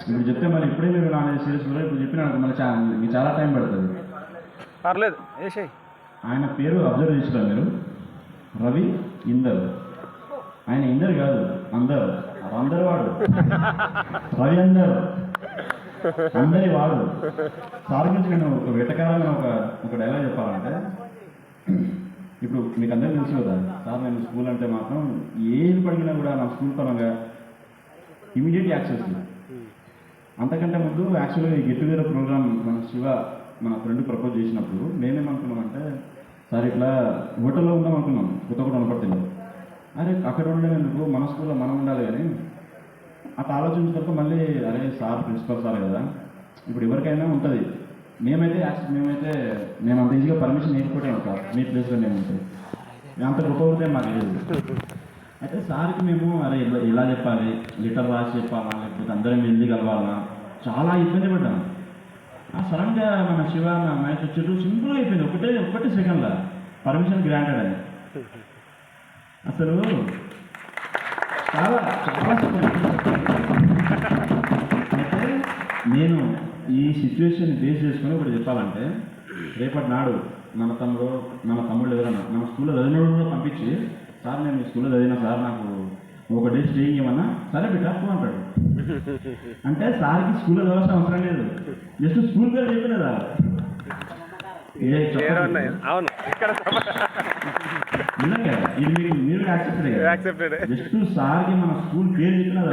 ఇప్పుడు చెప్తే మళ్ళీ ఇప్పుడే మీరు నాలుగు సీరియస్ కూడా ఇప్పుడు చెప్పిన మళ్ళీ మీకు చాలా టైం పడుతుంది. పర్లేదు వేసేయి. ఆయన పేరు అబ్జర్వ్ చేస్తారు మీరు, రవి ఇందర్. ఆయన ఇందర్ కాదు, అందరు. అందరు వాడు రవి అందరు, అందరి వాడు. సార్ గురించి నేను ఒక వెటకారంగా ఒక డైలాగ్ చెప్పాలంటే, ఇప్పుడు మీకు అందరికీ తెలుసు కదా సార్, నేను స్కూల్ అంటే మాత్రం ఏది పడినా కూడా నా స్కూల్ పరంగా ఇమీడియట్ యాక్సెస్. అంతకంటే ముందు యాక్చువల్గా గెట్ టుగెదర్ ప్రోగ్రామ్ మన శివ మన ఫ్రెండ్ ప్రపోజ్ చేసినప్పుడు మేమేమనుకున్నామంటే, సార్ ఇట్లా హోటల్లో ఉందాం అనుకున్నాం, కొత్త వనపర్తిలో. అరే అక్కడ ఉండేందుకు మన స్కూల్లో మనం ఉండాలి కానీ అట్లా ఆలోచించిన తర్వాత మళ్ళీ అరే సార్ ప్రిన్సిపల్ సార్ కదా, ఇప్పుడు ఎవరికైనా ఉంటుంది. మేమైతే మేము అంత ఈజీగా పర్మిషన్ వేసుకుంటాం సార్, మీ ప్లేస్లో మేము ఉంటుంది. మేము అంత గొప్ప ఉంటే మాకు లేదు. అయితే సార్కి మేము అరే ఇలా చెప్పాలి, లెటర్ రాసి చెప్పాలా, లేకపోతే అందరం వెళ్ళి కలవాలా, చాలా ఇబ్బంది పడ్డాను. సడన్గా మన శివ మ్యాచ్ వచ్చేట్టు సింపుల్గా అయిపోయింది, ఒకటే సెకండ్లో పర్మిషన్ గ్రాంటెడ్ అని. అసలు చాలా చాలా అయితే నేను ఈ సిచ్యువేషన్ బేస్ చేసుకుని ఒకటి చెప్పాలంటే, రేపటి నాడు మన తమ్ముళ్ళు ఎవరన్నా మన స్కూల్లో చదివిన కూడా పంపించి, సార్ నేను మీ స్కూల్లో చదివినా సార్, నాకు ఒక డే స్టేయింగ్ ఏమన్నా, సరే బిడ్డ అంటాడు. అంటే సార్కి స్కూల్లో చదవాల్సిన అవసరం లేదు, జస్ట్ స్కూల్ పేరు చెప్పలేదా. అవును, ఇది మీరు యాక్సెప్టెడ్. జస్ట్ సార్కి మన స్కూల్ పేరు చెప్పినా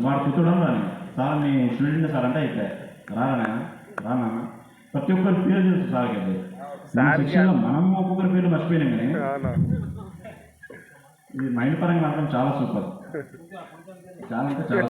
వాడు కూర్చోడం రాని, సార్ మీ స్టూడెంట్ సార్ అంటే అయితే రానా ప్రతి ఒక్కరి పేరు తెలుసు సార్కి. అయితే మనం ఒక్కొక్కరి పేరు మర్చిపోయినాం కానీ ఇది మైండ్ పరంగా మాత్రం చాలా సూపర్, చాలా అంటే చాలా.